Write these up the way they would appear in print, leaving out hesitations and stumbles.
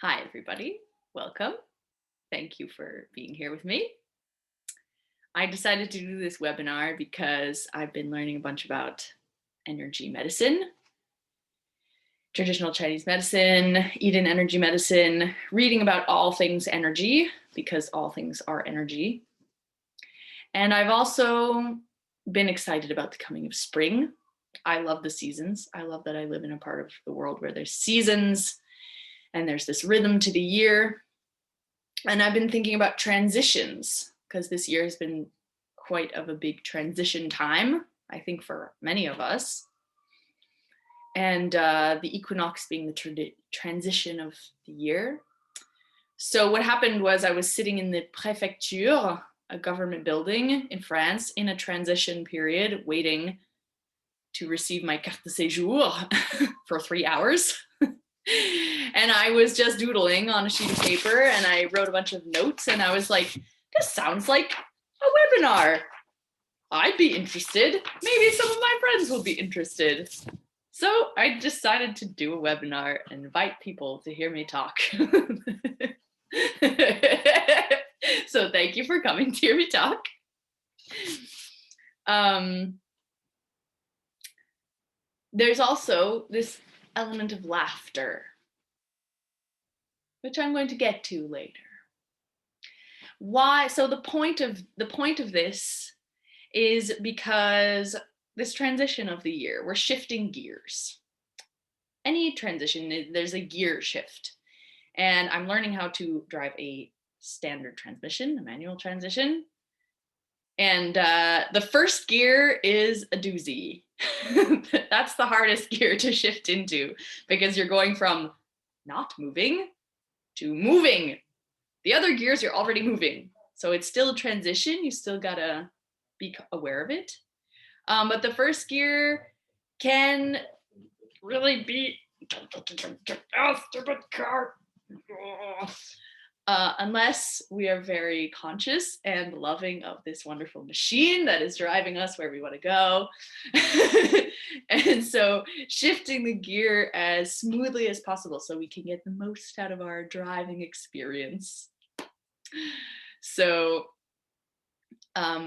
Hi, everybody. Welcome. Thank you for being here with me. I decided to do this webinar because I've been learning a bunch about energy medicine, traditional Chinese medicine, Eden energy medicine, reading about all things energy because all things are energy. And I've also been excited about the coming of spring. I love the seasons. I love that I live in a part of the world where there's seasons and there's this rhythm to the year. And I've been thinking about transitions because this year has been quite of a big transition time, I think, for many of us. And the equinox being the transition of the year. So what happened was I was sitting in the préfecture, a government building in France, in a transition period, waiting to receive my carte de séjour for 3 hours. And I was just doodling on a sheet of paper and I wrote a bunch of notes and I was like, this sounds like a webinar. I'd be interested. Maybe some of my friends will be interested. So I decided to do a webinar and invite people to hear me talk. So thank you for coming to hear me talk. There's also this element of laughter, which I'm going to get to later. Why? So the point of this is because this transition of the year, we're shifting gears. Any transition, there's a gear shift. And I'm learning how to drive a standard transmission, a manual transmission. And the first gear is a doozy. That's the hardest gear to shift into because you're going from not moving to moving. The other gears you're already moving. So it's still a transition. You still gotta be aware of it. But the first gear can really be stupid car. Unless we are very conscious and loving of this wonderful machine that is driving us where we want to go. And so shifting the gear as smoothly as possible so we can get the most out of our driving experience. So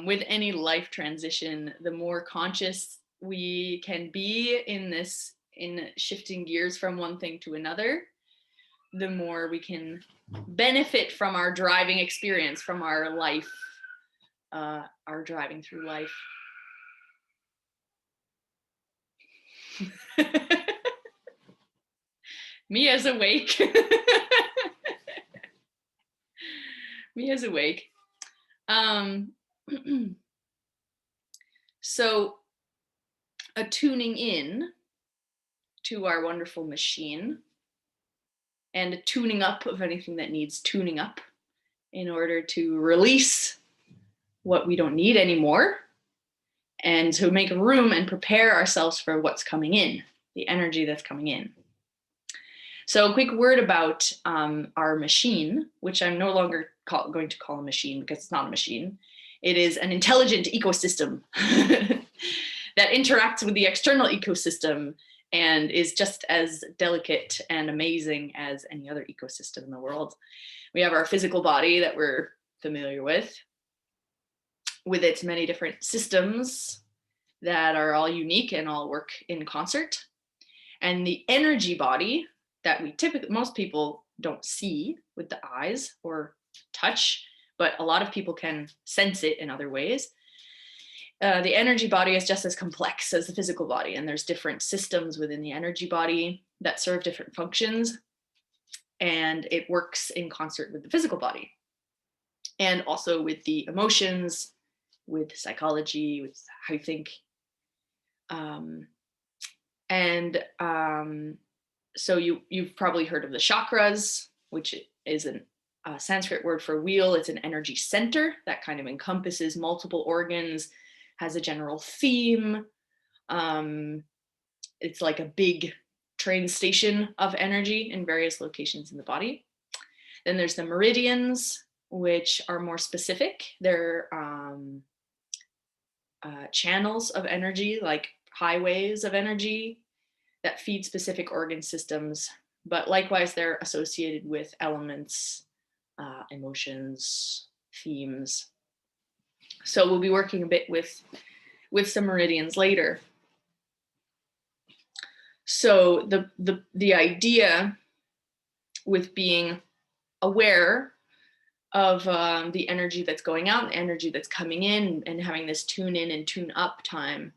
with any life transition, the more conscious we can be in shifting gears from one thing to another, the more we can benefit from our driving experience, from our life, our driving through life. Mia's awake. Mia's awake. So a tuning in to our wonderful machine and a tuning up of anything that needs tuning up in order to release what we don't need anymore and to make room and prepare ourselves for what's coming in, the energy that's coming in. So a quick word about our machine, which I'm no longer going to call a machine because it's not a machine. It is an intelligent ecosystem that interacts with the external ecosystem and is just as delicate and amazing as any other ecosystem in the world. We have our physical body that we're familiar with its many different systems that are all unique and all work in concert. And the energy body that most people don't see with the eyes or touch, but a lot of people can sense it in other ways. The energy body is just as complex as the physical body, and there's different systems within the energy body that serve different functions, and it works in concert with the physical body, and also with the emotions, with psychology, with how you think. So you've probably heard of the chakras, which is a Sanskrit word for wheel. It's an energy center that kind of encompasses multiple organs, has a general theme. It's like a big train station of energy in various locations in the body. Then there's the meridians, which are more specific. They're channels of energy, like highways of energy that feed specific organ systems but likewise, they're associated with elements, emotions, themes. So we'll be working a bit with some meridians later. So the idea with being aware of the energy that's going out, the energy that's coming in, and having this tune in and tune up time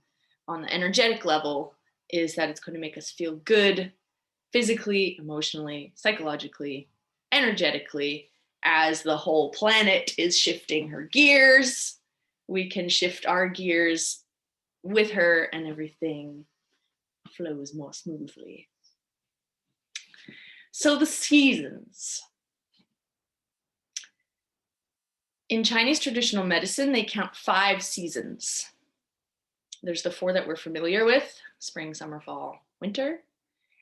on the energetic level is that it's going to make us feel good physically, emotionally, psychologically, energetically. As the whole planet is shifting her gears, we can shift our gears with her and everything flows more smoothly. So the seasons. In Chinese traditional medicine, they count 5 seasons. There's the 4 that we're familiar with: spring, summer, fall, winter.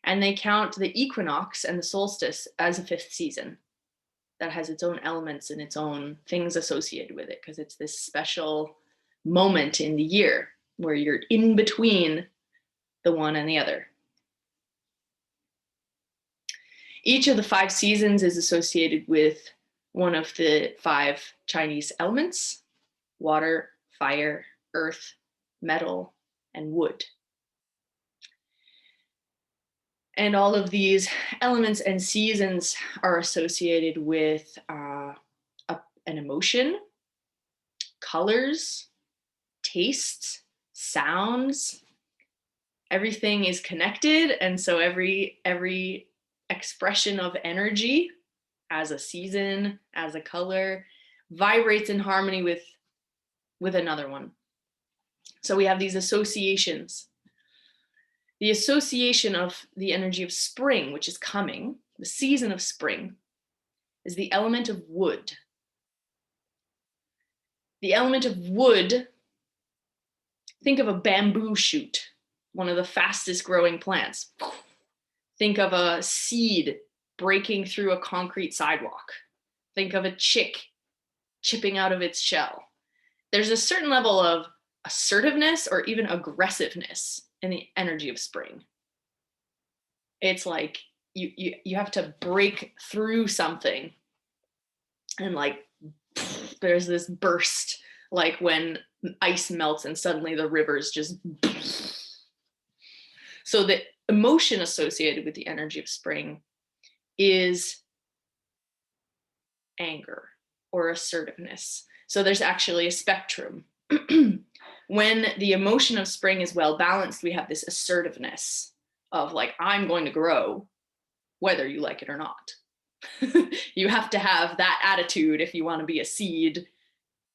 And they count the equinox and the solstice as a 5th season that has its own elements and its own things associated with it, because it's this special moment in the year where you're in between the one and the other. Each of the 5 seasons is associated with one of the 5 Chinese elements: water, fire, earth, metal, and wood. And all of these elements and seasons are associated with an emotion, colors, tastes, sounds. Everything is connected, and so every expression of energy as a season, as a color, vibrates in harmony with another one. So we have these associations. The association of the energy of spring, which is coming, the season of spring, is the element of wood. The element of wood, think of a bamboo shoot, one of the fastest growing plants. Think of a seed breaking through a concrete sidewalk. Think of a chick chipping out of its shell. There's a certain level of assertiveness or even aggressiveness in the energy of spring. It's like you have to break through something, and like there's this burst, like when ice melts and suddenly the rivers just. So the emotion associated with the energy of spring is anger or assertiveness. So there's actually a spectrum. When the emotion of spring is well balanced, we have this assertiveness of like, I'm going to grow whether you like it or not. You have to have that attitude if you want to be a seed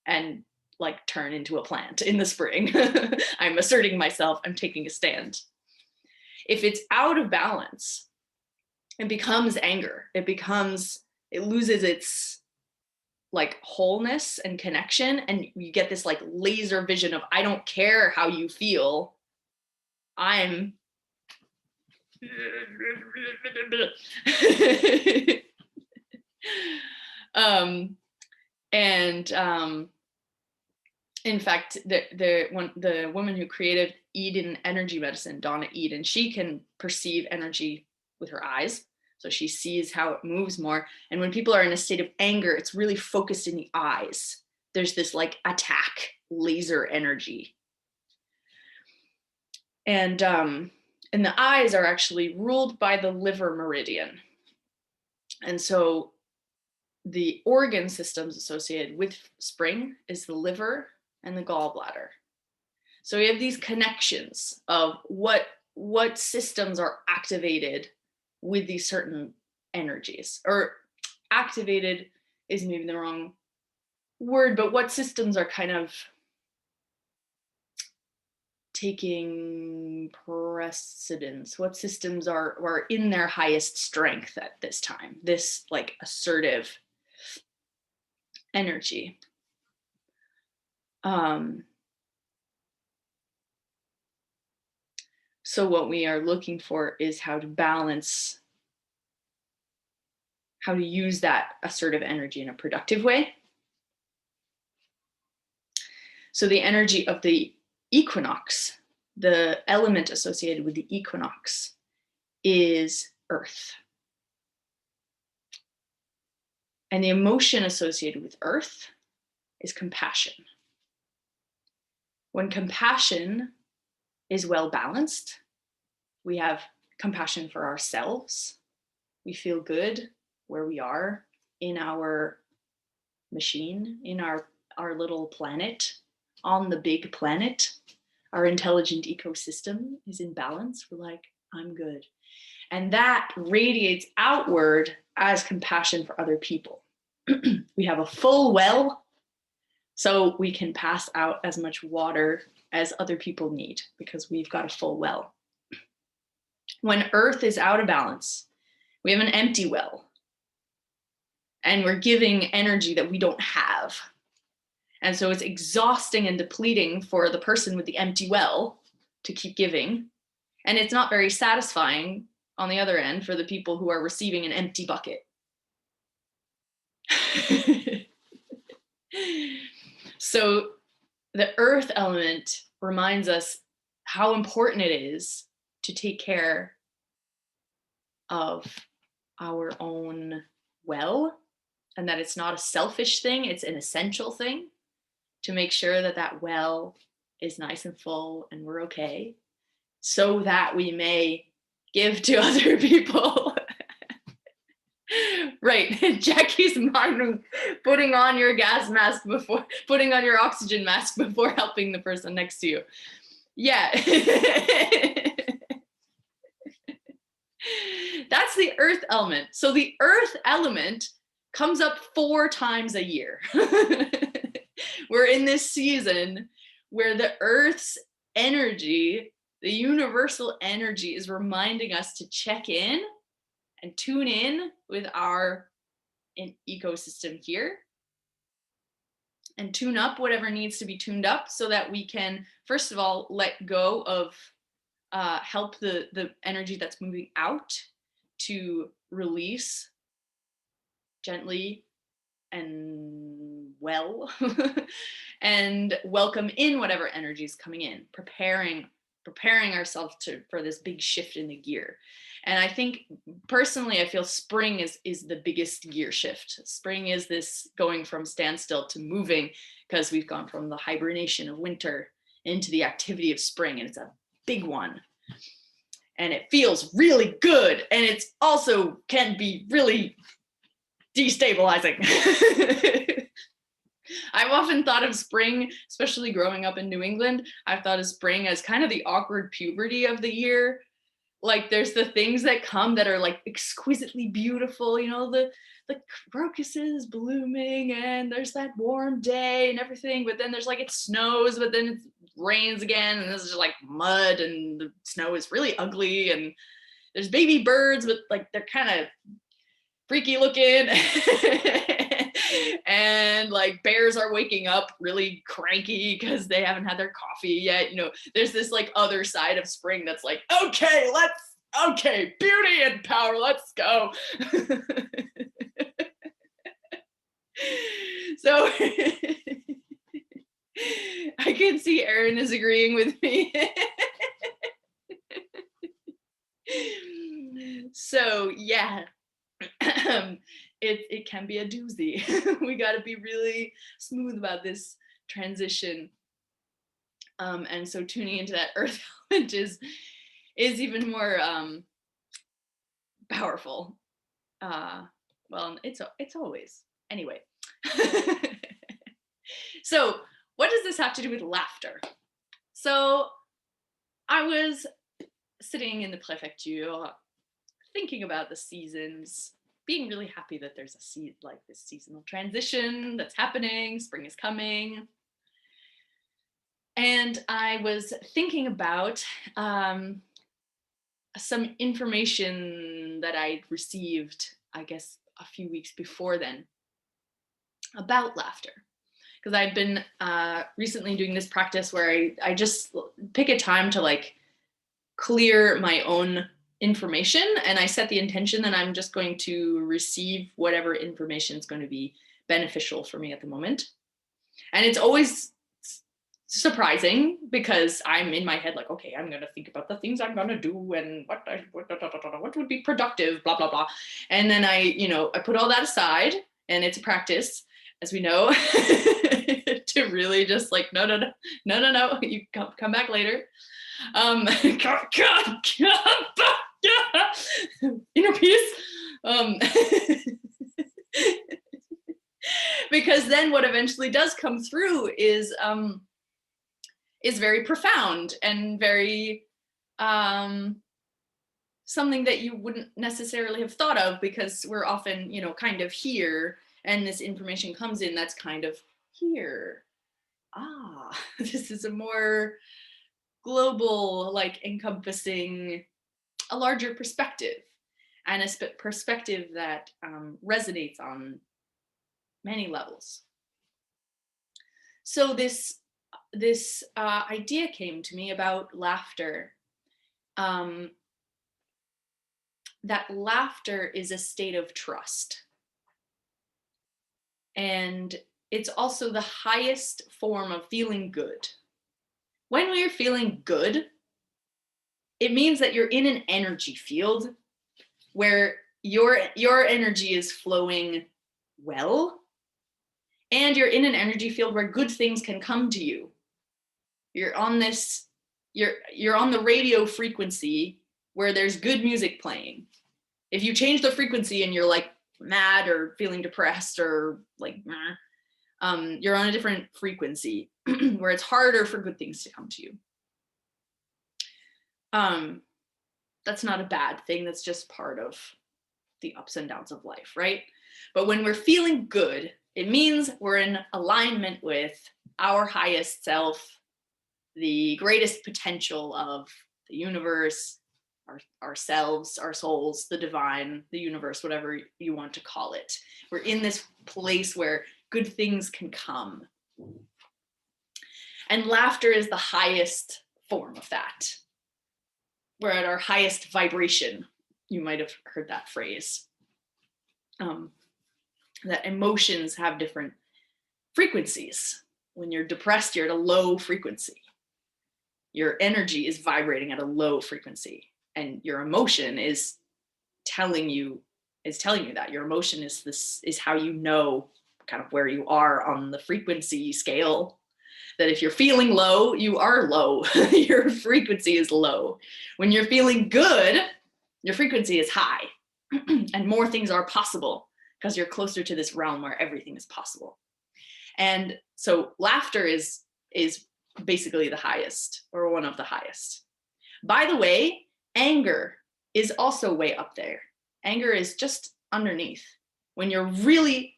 and like turn into a plant in the spring. I'm asserting myself, I'm taking a stand. If it's out of balance, it becomes anger. It loses its like wholeness and connection, and you get this like laser vision of, I don't care how you feel, I'm in fact, the woman who created Eden energy medicine, Donna Eden, she can perceive energy with her eyes. So she sees how it moves more. And when people are in a state of anger, it's really focused in the eyes. There's this like attack laser energy. And the eyes are actually ruled by the liver meridian. And so the organ systems associated with spring is the liver and the gallbladder. So we have these connections of what systems are activated with these certain energies, or activated is maybe the wrong word, but what systems are kind of taking precedence, what systems are in their highest strength at this time, this like assertive energy. So what we are looking for is how to balance, how to use that assertive energy in a productive way. So the energy of the equinox, the element associated with the equinox, is earth. And the emotion associated with earth is compassion. When compassion is well balanced, we have compassion for ourselves. We feel good where we are in our machine, in our little planet, on the big planet. Our intelligent ecosystem is in balance. We're like, I'm good. And that radiates outward as compassion for other people. We have a full well, so we can pass out as much water as other people need because we've got a full well. When earth is out of balance, we have an empty well, and we're giving energy that we don't have. And so it's exhausting and depleting for the person with the empty well to keep giving. And it's not very satisfying on the other end for the people who are receiving an empty bucket. So the earth element reminds us how important it is to take care of our own well, and that it's not a selfish thing, it's an essential thing to make sure that that well is nice and full and we're okay, so that we may give to other people. Right, Jackie's mind, putting on your gas mask before, putting on your oxygen mask before helping the person next to you. Yeah. That's the earth element. So the earth element comes up 4 times a year. We're in this season where the earth's energy, the universal energy, is reminding us to check in and tune in with our ecosystem here and tune up whatever needs to be tuned up so that we can, first of all, let go of, help the energy that's moving out to release gently and well, and welcome in whatever energy is coming in, preparing ourselves for this big shift in the gear. And I think personally, I feel spring is the biggest gear shift. Spring is this going from standstill to moving, because we've gone from the hibernation of winter into the activity of spring, and it's a big one. And it feels really good, and it's also can be really destabilizing. I've often thought of spring, especially growing up in New England, I've thought of spring as kind of the awkward puberty of the year. Like there's the things that come that are like exquisitely beautiful, you know, the crocuses blooming, and there's that warm day and everything, but then there's like, it snows, but then it rains again, and this is just like mud, and the snow is really ugly, and there's baby birds, but like they're kind of freaky looking. And like bears are waking up really cranky because they haven't had their coffee yet. You know, there's this like other side of spring that's like, okay, beauty and power, let's go. So I can see Erin is agreeing with me. So yeah. It can be a doozy. We got to be really smooth about this transition, and so tuning into that earth element is even more powerful. Well, it's always anyway. So what does this have to do with laughter? So I was sitting in the préfecture thinking about the seasons, being really happy that there's this seasonal transition that's happening, spring is coming. And I was thinking about some information that I'd received, I guess, a few weeks before then about laughter. Because I'd been recently doing this practice where I just pick a time to like clear my own information, and I set the intention that I'm just going to receive whatever information is going to be beneficial for me at the moment. And it's always surprising because I'm in my head like, okay, I'm going to think about the things I'm going to do and what would be productive, blah, blah, blah. And then I put all that aside And it's a practice, as we know, to really just like, no, you come back later. Inner peace. Because then what eventually does come through is very profound and very something that you wouldn't necessarily have thought of, because we're often, you know, kind of here, and this information comes in that's kind of here. This is a more global, like encompassing a larger perspective, and a perspective that resonates on many levels. So this idea came to me about laughter. That laughter is a state of trust. And it's also the highest form of feeling good. When we're feeling good, it means that you're in an energy field where your energy is flowing well, and you're in an energy field where good things can come to you. You're on this, you're on the radio frequency where there's good music playing. If you change the frequency and you're like mad or feeling depressed or like, you're on a different frequency where it's harder for good things to come to you. That's not a bad thing. That's just part of the ups and downs of life, right? But when we're feeling good, it means we're in alignment with our highest self, the greatest potential of the universe, ourselves, our souls, the divine, the universe, whatever you want to call it. We're in this place where good things can come. And laughter is the highest form of that. We're at our highest vibration. You might have heard that phrase. That emotions have different frequencies. When you're depressed, you're at a low frequency. Your energy is vibrating at a low frequency, and your emotion is telling you that. Your emotion is how you know kind of where you are on the frequency scale. That if you're feeling low, you are low. Your frequency is low. When you're feeling good, your frequency is high, and more things are possible because you're closer to this realm where everything is possible. And so laughter is basically the highest, or one of the highest. By the way, anger is also way up there. Anger is just underneath. When you're really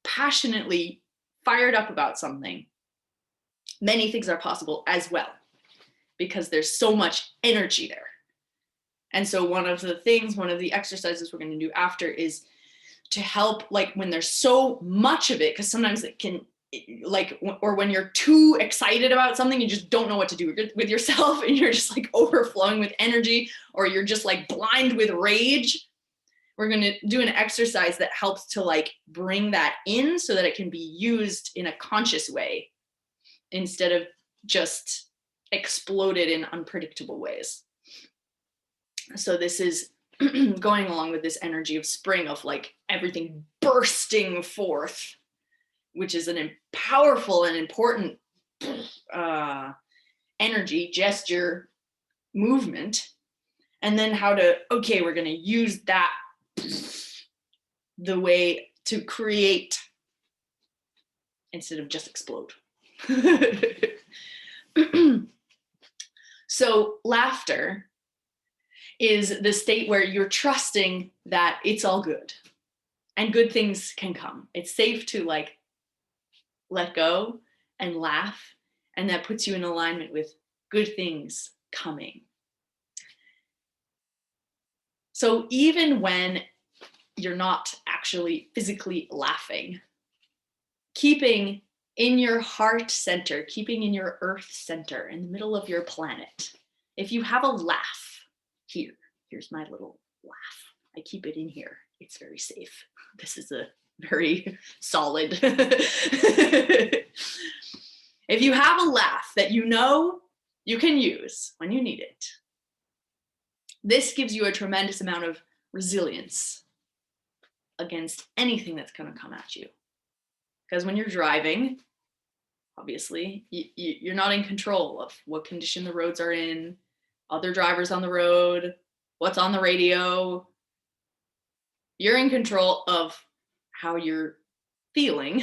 passionately fired up about something, many things are possible as well, because there's so much energy there. And so one of the exercises we're going to do after is to help, like when there's so much of it, because sometimes it can, like, or when you're too excited about something, you just don't know what to do with yourself, and you're just like overflowing with energy, or you're just like blind with rage. We're going to do an exercise that helps to like bring that in so that it can be used in a conscious way instead of just exploded in unpredictable ways. So this is going along with this energy of spring, of like everything bursting forth, which is an powerful and important energy, gesture, movement. And then we're going to use that the way to create instead of just explode. So laughter is the state where you're trusting that it's all good and good things can come. It's safe to like let go and laugh, and that puts you in alignment with good things coming. So even when you're not actually physically laughing, keeping in your heart center, keeping in your earth center, in the middle of your planet, if you have a laugh, here's my little laugh. I keep it in here. It's very safe. This is a very solid. If you have a laugh that you know you can use when you need it, this gives you a tremendous amount of resilience, against anything that's going to come at you. Because when you're driving, obviously, you're not in control of what condition the roads are in, other drivers on the road, what's on the radio. You're in control of how you're feeling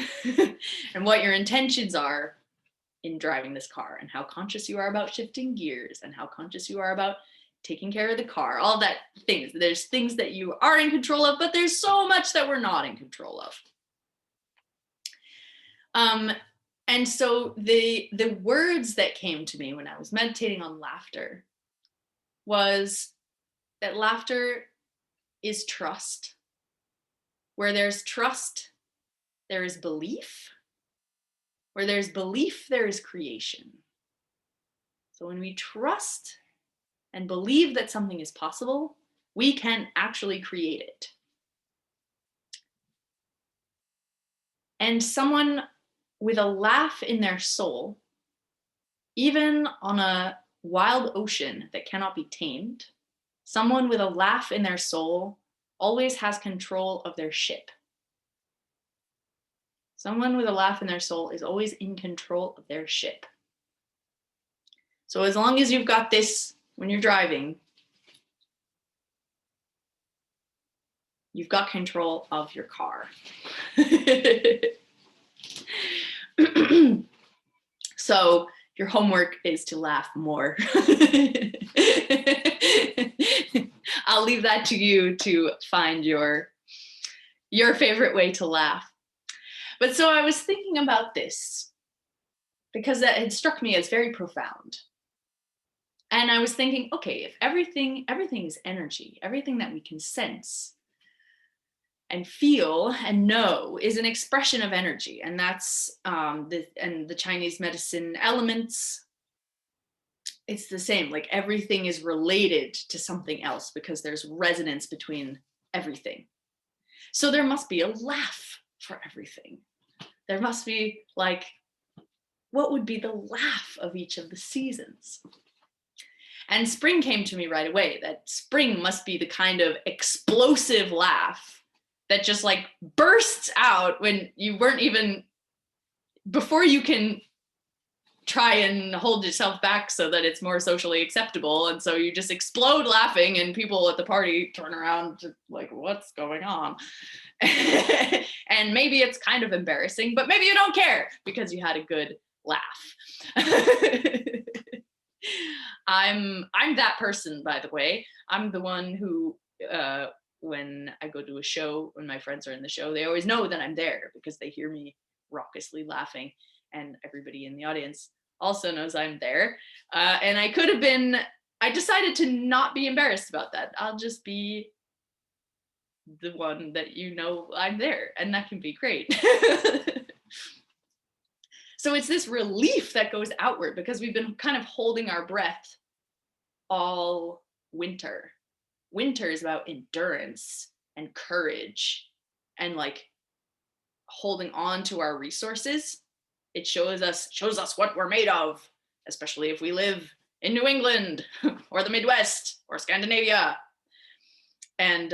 and what your intentions are in driving this car, and how conscious you are about shifting gears, and how conscious you are about taking care of the car, all that things. There's things that you are in control of, but there's so much that we're not in control of. And so the words that came to me when I was meditating on laughter was that laughter is trust. Where there's trust, there is belief. Where there's belief, there is creation. So when we trust and believe that something is possible, we can actually create it. And someone with a laugh in their soul, even on a wild ocean that cannot be tamed, someone with a laugh in their soul always has control of their ship. Someone with a laugh in their soul is always in control of their ship. So as long as you've got this when you're driving, you've got control of your car. So your homework is to laugh more. I'll leave that to you to find your favorite way to laugh. But so I was thinking about this because that had struck me as very profound. And I was thinking, okay, if everything is energy, everything that we can sense and feel and know is an expression of energy, and that's the Chinese medicine elements, it's the same. Like everything is related to something else because there's resonance between everything. So there must be a laugh for everything. There must be like, what would be the laugh of each of the seasons? And spring came to me right away, that spring must be the kind of explosive laugh that just like bursts out when you weren't even, before you can try and hold yourself back so that it's more socially acceptable. And so you just explode laughing and people at the party turn around to like, what's going on? And maybe it's kind of embarrassing, but maybe you don't care because you had a good laugh. I'm that person, by the way. I'm the one who, when I go to a show, when my friends are in the show, they always know that I'm there because they hear me raucously laughing, and everybody in the audience also knows I'm there. And I decided to not be embarrassed about that. I'll just be the one that you know I'm there, and that can be great. So it's this relief that goes outward because we've been kind of holding our breath all winter. Winter is about endurance and courage and like holding on to our resources. It shows us what we're made of, especially if we live in New England or the Midwest or Scandinavia. And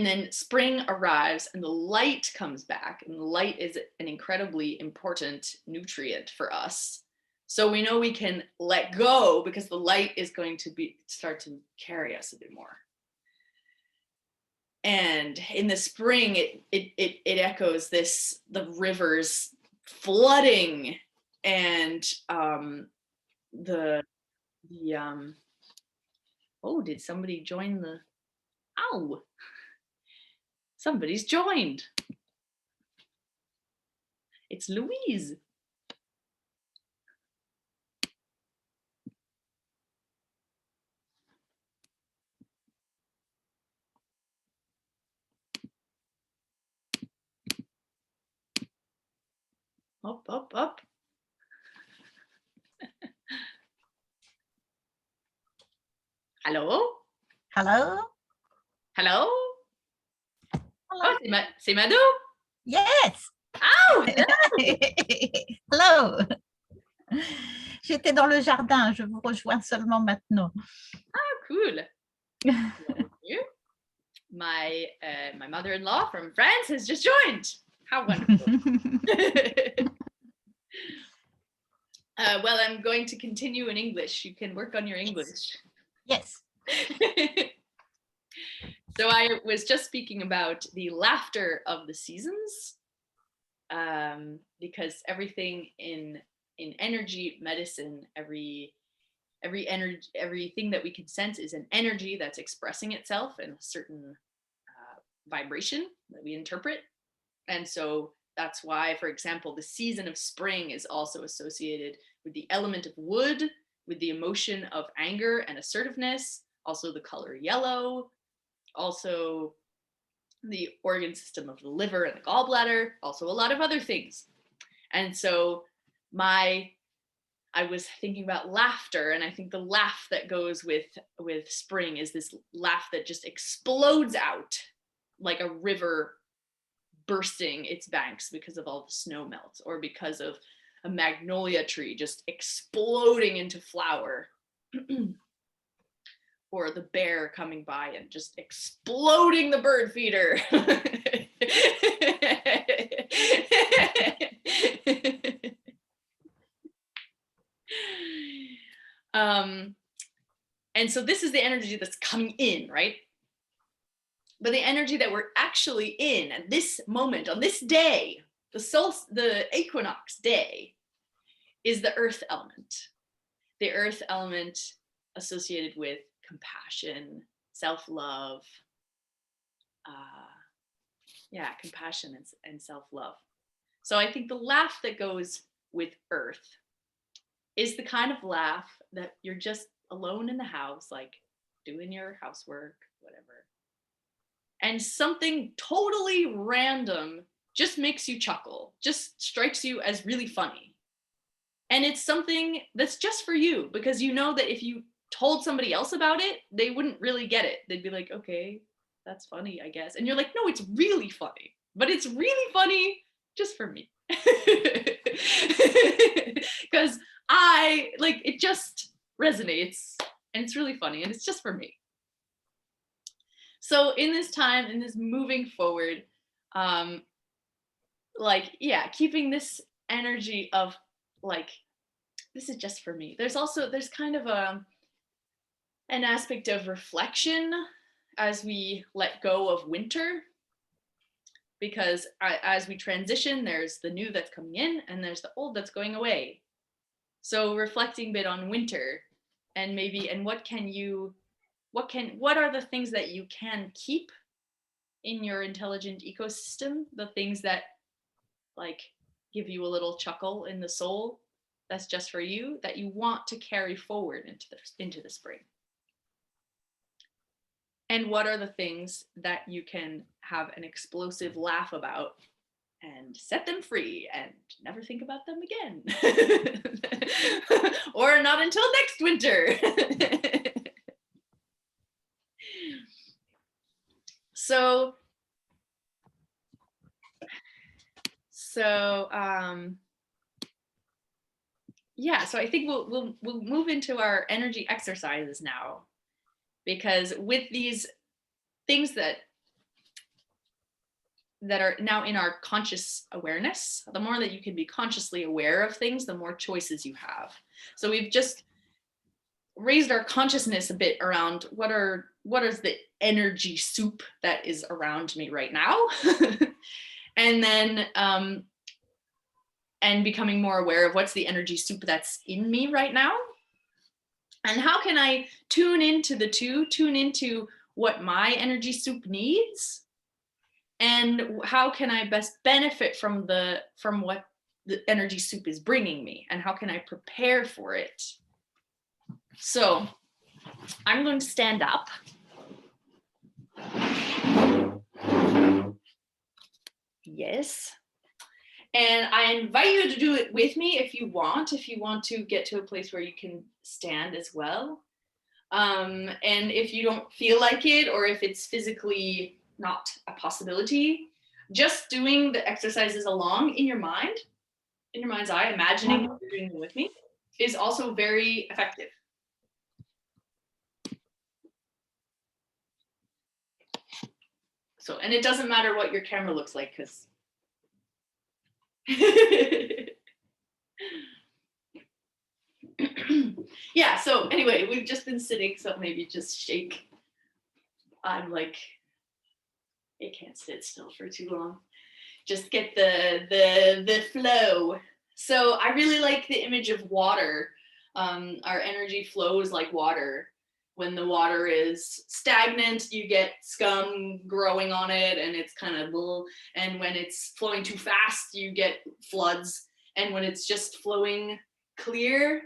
then spring arrives and the light comes back, and the light is an incredibly important nutrient for us. So we know we can let go because the light is going to start to carry us a bit more. And in the spring, it echoes this, the rivers flooding and oh, did somebody join the, ow. Somebody's joined. It's Louise. Up. Hello? Hello? Hello? Hello. Oh, c'est Madou? Yes. Oh, hello. J'étais dans le jardin, je vous rejoins seulement maintenant. Ah, cool. You. My mother-in-law from France has just joined. How wonderful. Well, I'm going to continue in English. You can work on your English. Yes. So I was just speaking about the laughter of the seasons, because everything in energy medicine, everything that we can sense is an energy that's expressing itself in a certain vibration that we interpret. And so that's why, for example, the season of spring is also associated with the element of wood, with the emotion of anger and assertiveness, also the color yellow, also the organ system of the liver and the gallbladder, also a lot of other things. And so I was thinking about laughter, and I think the laugh that goes with spring is this laugh that just explodes out like a river bursting its banks because of all the snow melt, or because of a magnolia tree just exploding into flower. Or the bear coming by and just exploding the bird feeder. And so this is the energy that's coming in, right? But the energy that we're actually in at this moment, on this day, the equinox day, is the earth element. The earth element associated with compassion, self-love, compassion and self-love. So I think the laugh that goes with earth is the kind of laugh that you're just alone in the house, like doing your housework, whatever, and something totally random just makes you chuckle, just strikes you as really funny. And it's something that's just for you, because you know that if you told somebody else about it, they wouldn't really get it. They'd be like, okay, that's funny, I guess. And you're like, no, it's really funny, but it's really funny just for me. Because it just resonates, and it's really funny, and it's just for me. So in this time, in this moving forward, keeping this energy of this is just for me. There's kind of an aspect of reflection as we let go of winter, because as we transition, there's the new that's coming in and there's the old that's going away. So reflecting a bit on winter, and what are the things that you can keep in your intelligent ecosystem, the things that give you a little chuckle in the soul, that's just for you, that you want to carry forward into the spring. And what are the things that you can have an explosive laugh about and set them free and never think about them again? Or not until next winter. So I think we'll move into our energy exercises now, because with these things that are now in our conscious awareness, the more that you can be consciously aware of things, the more choices you have. So we've just raised our consciousness a bit around what is the energy soup that is around me right now. And then and becoming more aware of what's the energy soup that's in me right now, and how can I tune into what my energy soup needs, and how can I best benefit from what the energy soup is bringing me, and how can I prepare for it. So I'm going to stand up. Yes. And I invite you to do it with me if you want to get to a place where you can stand as well. And if you don't feel like it, or if it's physically not a possibility, just doing the exercises along in your mind's eye, imagining you're doing them with me, is also very effective. So, and it doesn't matter what your camera looks like, because yeah, so anyway, we've just been sitting, so maybe just shake. I'm like, it can't sit still for too long. Just get the flow. So I really like the image of water. Our energy flows like water. When the water is stagnant, you get scum growing on it and it's kind of bull. And when it's flowing too fast, you get floods. And when it's just flowing clear,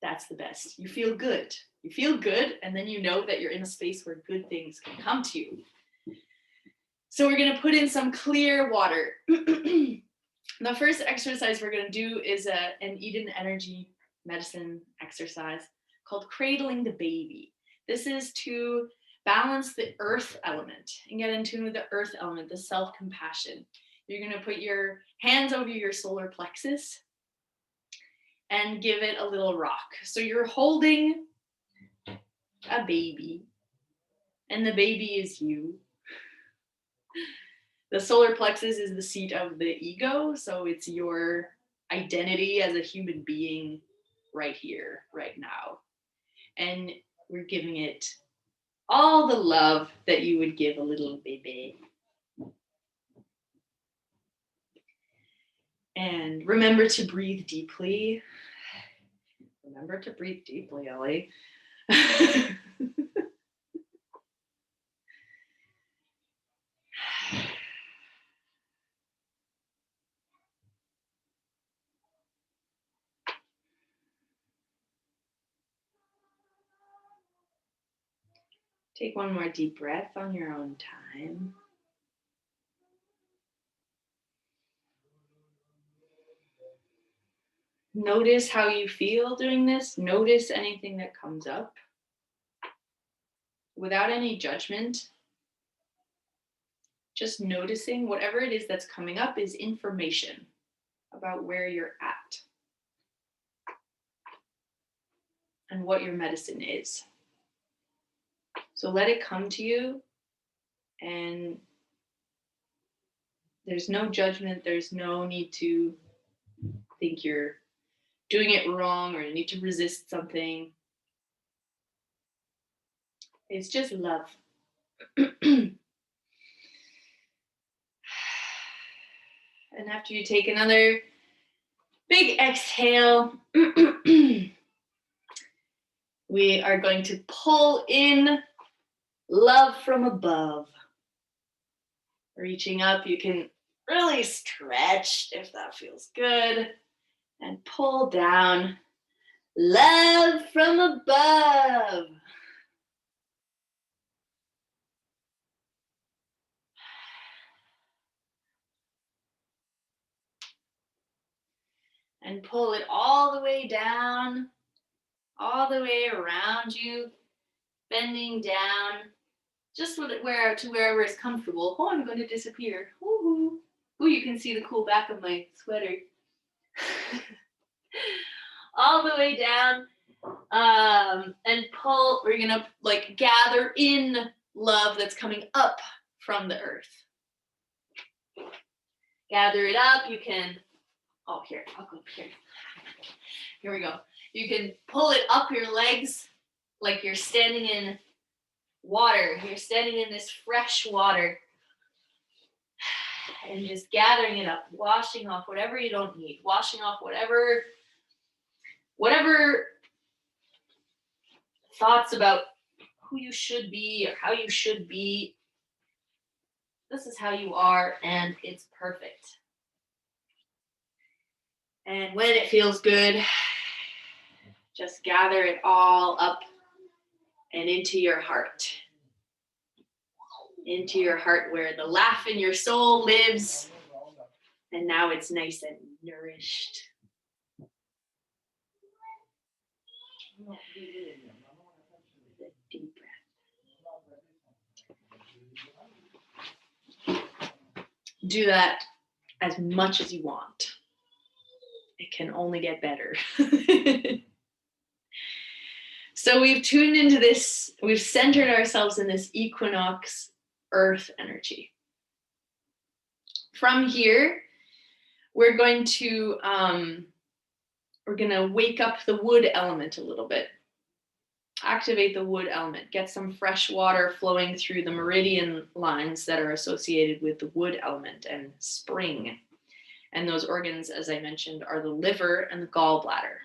that's the best. You feel good. You feel good, and then you know that you're in a space where good things can come to you. So we're gonna put in some clear water. The first exercise we're gonna do is an Eden energy medicine exercise called Cradling the Baby. This is to balance the earth element and get in tune with the earth element, the self-compassion. You're gonna put your hands over your solar plexus and give it a little rock. So you're holding a baby, and the baby is you. The solar plexus is the seat of the ego, so it's your identity as a human being right here, right now. And we're giving it all the love that you would give a little baby. And remember to breathe deeply. Remember to breathe deeply, Ellie. Take one more deep breath on your own time. Notice how you feel doing this. Notice anything that comes up without any judgment. Just noticing whatever it is that's coming up is information about where you're at and what your medicine is. So let it come to you, and there's no judgment. There's no need to think you're doing it wrong or you need to resist something. It's just love. And after you take another big exhale, we are going to pull in love from above. Reaching up, you can really stretch if that feels good, and pull down love from above. And pull it all the way down, all the way around you, bending down, just to wherever is comfortable. Oh, I'm going to disappear. Ooh, you can see the cool back of my sweater. All the way down, and pull. We're going to like gather in love that's coming up from the earth. Gather it up. You can, oh, here, I'll go up here. Here we go. You can pull it up your legs like you're standing in water. You're standing in this fresh water and just gathering it up, washing off whatever you don't need, washing off whatever thoughts about who you should be or how you should be. This is how you are, and it's perfect. And when it feels good, just gather it all up and into your heart. Into your heart where the laugh in your soul lives. And now it's nice and nourished. Deep breath. Do that as much as you want. It can only get better. So we've tuned into this, we've centered ourselves in this equinox earth energy. From here, we're going to wake up the wood element a little bit. Activate the wood element. Get some fresh water flowing through the meridian lines that are associated with the wood element and spring. And those organs, as I mentioned, are the liver and the gallbladder.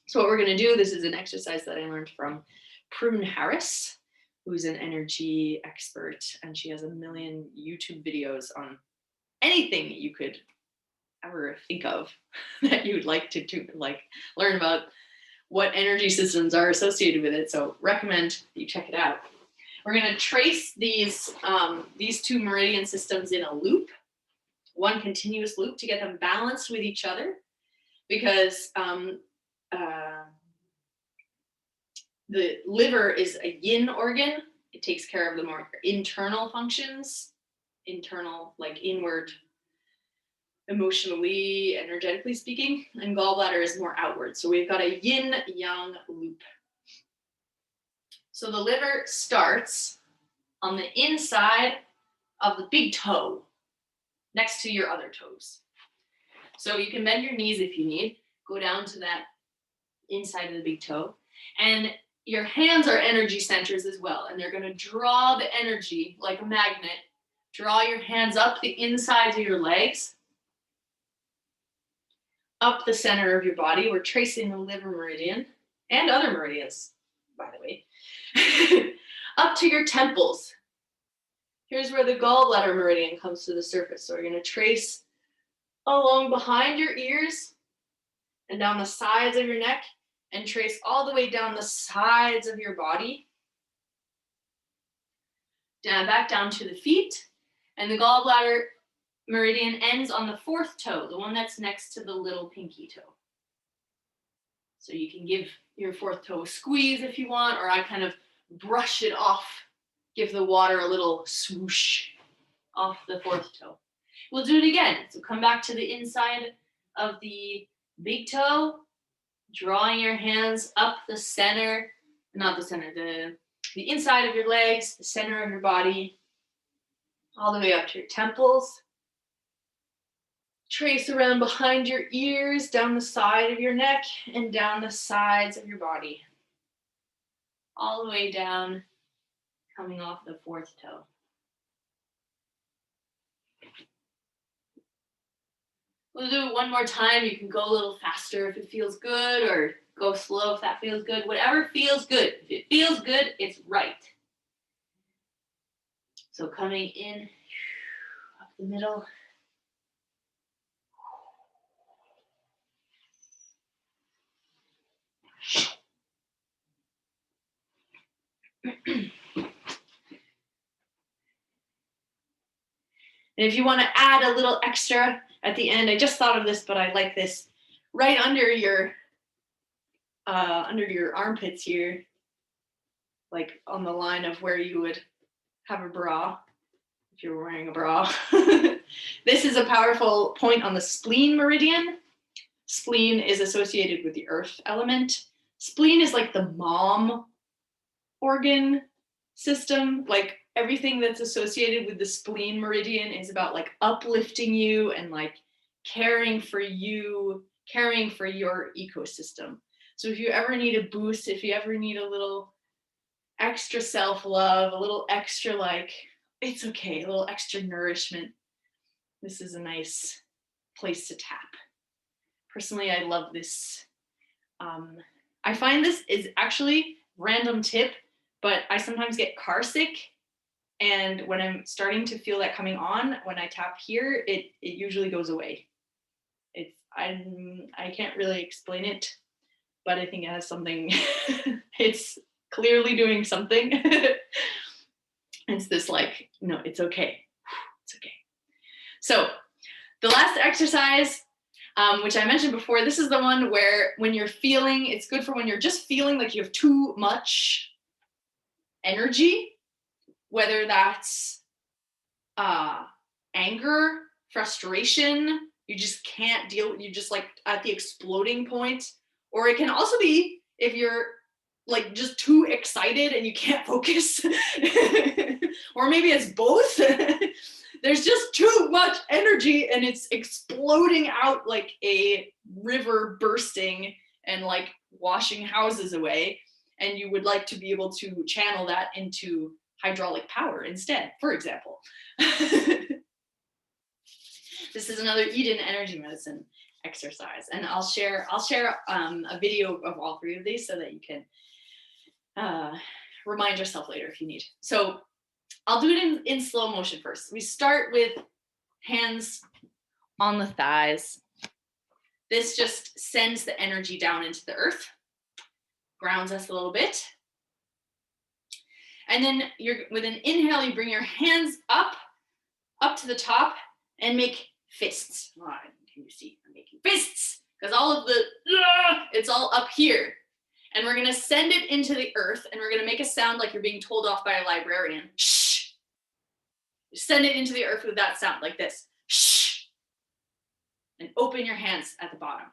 So what we're going to do, this is an exercise that I learned from Prune, who's an energy expert, and she has a million YouTube videos on anything you could ever think of that you'd like to like learn about what energy systems are associated with it. So recommend you check it out. We're going to trace these two meridian systems in a loop, one continuous loop, to get them balanced with each other, because the liver is a yin organ. It takes care of the more internal functions, internal, like inward, emotionally, energetically speaking, and gallbladder is more outward. So we've got a yin-yang loop. So the liver starts on the inside of the big toe, next to your other toes. So you can bend your knees if you need, go down to that inside of the big toe, and your hands are energy centers as well, and they're going to draw the energy like a magnet. Draw your hands up the insides of your legs, up the center of your body. We're tracing the liver meridian and other meridians, by the way, up to your temples. Here's where the gallbladder meridian comes to the surface. So we're going to trace along behind your ears and down the sides of your neck, and trace all the way down the sides of your body, down, back down to the feet. And the gallbladder meridian ends on the fourth toe, the one that's next to the little pinky toe. So you can give your fourth toe a squeeze if you want, or I kind of brush it off, give the water a little swoosh off the fourth toe. We'll do it again. So come back to the inside of the big toe, drawing your hands up the center, not the center, the inside of your legs, the center of your body, all the way up to your temples. Trace around behind your ears, down the side of your neck, and down the sides of your body. All the way down, coming off the fourth toe. We'll do it one more time. You can go a little faster if it feels good, or go slow if that feels good. Whatever feels good. If it feels good, it's right. So coming in, up the middle. And if you want to add a little extra at the end, I just thought of this, but I like this, right under your armpits here, like on the line of where you would have a bra, if you were wearing a bra. This is a powerful point on the spleen meridian. Spleen is associated with the earth element. Spleen is like the mom organ system. Like everything that's associated with the spleen meridian is about like uplifting you and like caring for you, caring for your ecosystem. So if you ever need a boost, if you ever need a little extra self-love, a little extra like, it's okay, a little extra nourishment, this is a nice place to tap. Personally, I love this. I find this is actually, random tip, but I sometimes get car sick. And when I'm starting to feel that coming on, when I tap here, it usually goes away. I can't really explain it, but I think it has something, it's clearly doing something. It's this like, no, it's okay. It's okay. So the last exercise, which I mentioned before, this is the one where when you're feeling, it's good for when you're just feeling like you have too much energy, whether that's anger, frustration, you just can't deal, you just like at the exploding point, or it can also be if you're like just too excited and you can't focus. Or maybe it's both. There's just too much energy and it's exploding out like a river bursting and like washing houses away. And you would like to be able to channel that into hydraulic power instead, for example. This is another Eden energy medicine exercise, and I'll share a video of all three of these so that you can remind yourself later if you need. So I'll do it in slow motion first. We start with hands on the thighs. This just sends the energy down into the earth, grounds us a little bit. And then with an inhale, you bring your hands up to the top and make fists. Oh, can you see? I'm making fists because all of the, it's all up here. And we're gonna send it into the earth and we're gonna make a sound like you're being told off by a librarian. Shh. Send it into the earth with that sound like this. Shh. And open your hands at the bottom.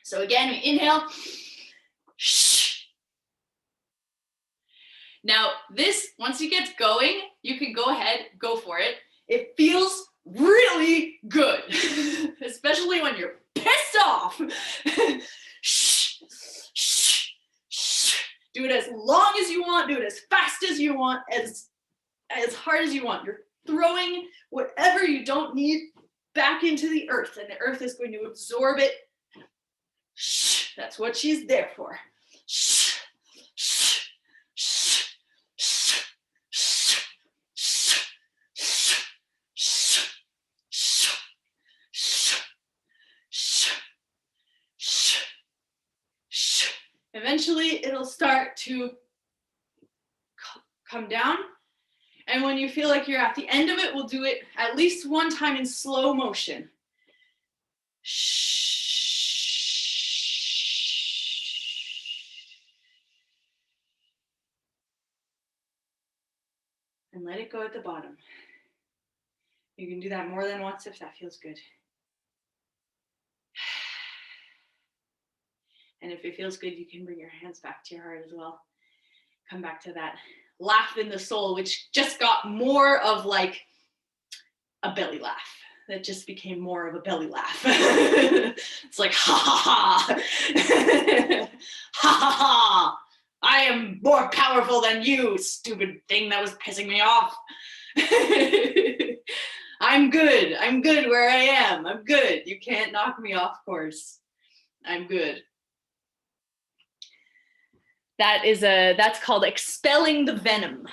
So again, we inhale. Shh. Now this, once you get going, you can go ahead, go for it. It feels really good, especially when you're pissed off. Shh, shh, shh. Do it as long as you want, do it as fast as you want, as hard as you want. You're throwing whatever you don't need back into the earth, and the earth is going to absorb it. Shh, that's what she's there for. Shh, shh, shh, shh, shh, shh, shh, shh, shh, shh, shh, shh, shh. Eventually, it'll start to come down. And when you feel like you're at the end of it, we'll do it at least one time in slow motion. Shh. And let it go at the bottom. You can do that more than once if that feels good. And if it feels good, you can bring your hands back to your heart as well. Come back to that laugh in the soul, which just got more of like a belly laugh. That just became more of a belly laugh. It's like, ha ha ha. Ha ha ha. I am more powerful than you, stupid thing that was pissing me off. I'm good. I'm good where I am. I'm good. You can't knock me off course. I'm good. That's called expelling the venom.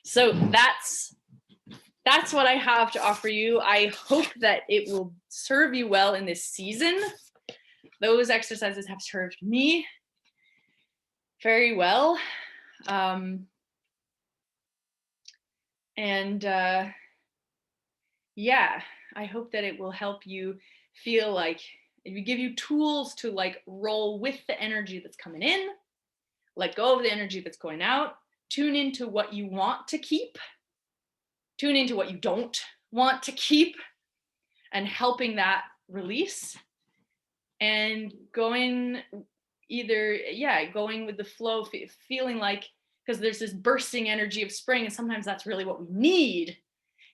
So that's what I have to offer you. I hope that it will serve you well in this season. Those exercises have served me very well. Yeah, I hope that it will help you feel like it give you tools to like roll with the energy that's coming in, let go of the energy that's going out, tune into what you want to keep, tune into what you don't want to keep, and helping that release and going with the flow, feeling like, because there's this bursting energy of spring and sometimes that's really what we need.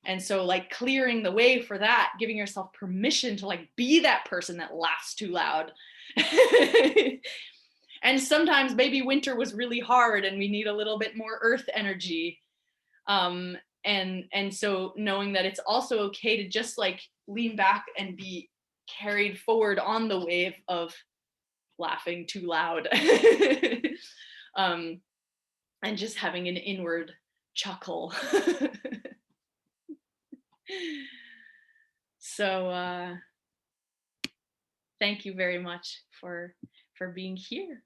And so like clearing the way for that, giving yourself permission to like be that person that laughs too loud. And sometimes maybe winter was really hard and we need a little bit more earth energy. And so knowing that it's also okay to just like lean back and be carried forward on the wave of laughing too loud. And just having an inward chuckle. So thank you very much for being here.